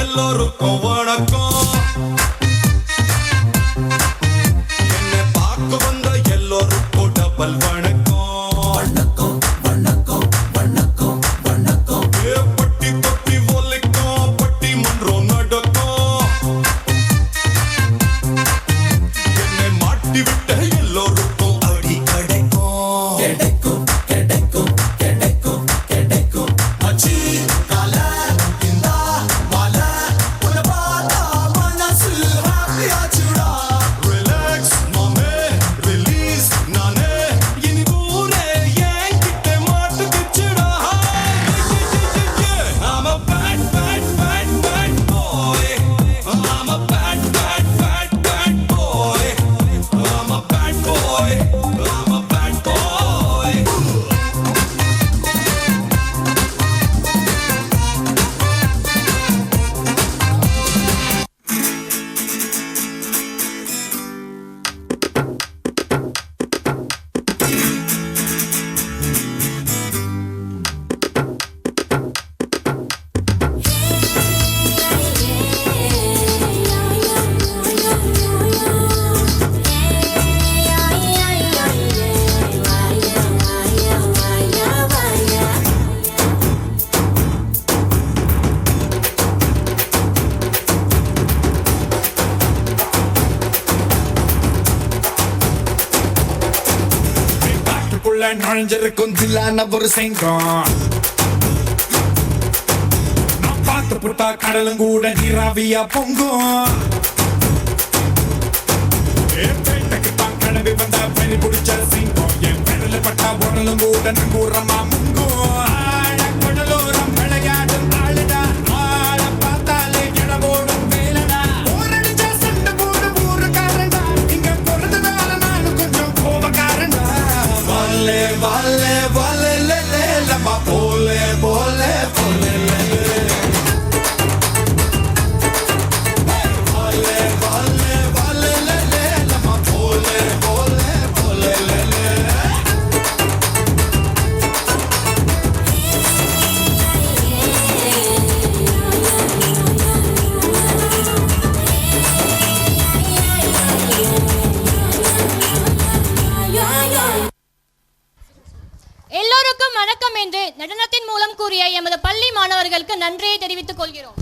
எல்லோருக்கும் வணக்கம். என்னை பார்க்க வந்த எல்லோருக்கும் டபுள் வணக்கம். வணக்கம் வணக்கம் வணக்கம் வணக்கம். பட்டி தொட்டி ஒலிக்கும், பட்டி மன்றம் நடக்கும். என்னை மாட்டி விட்ட எல்லோருக்கும் அடி கிடைக்கும். கிடைக்கும் கிடைக்கும் கிடைக்கும் கிடைக்கும். அச்சி நுழைஞ்சிருக்கும் ஜில்லான ஒரு செங்கம். நான் பார்த்து புட்டா கடலும் கூட நீராவியா பொங்கும். பேட்டைக்கு தான் கிளம்பி வந்த பனி பிடிச்ச சிங்கம். என் பெடல பட்டா உடலும் கூட நங்கூரமா முங்கும். கடலோரம் விளையாடும் ஆளுடா, ஆள பார்த்தாலே இடவோடும் வேலடா. ஊரடிச்சா சண்டை போடும் ஊருக்காரண்டா, இங்க பிறந்ததால நானும் கொஞ்சம் கோபக்காரண்டா. வாலே வாலே வாலே லே லே லம்மா போலே போலே போலே லே லே. வாலே வாலே வாலே லே லே லம்மா போலே போலே போலே லே லே. எல்லோருக்கும் வணக்கம் என்று நடனத்தின் மூலம் கூறிய எமது பள்ளி மாணவர்களுக்கு நன்றியை தெரிவித்துக் கொள்கிறோம்.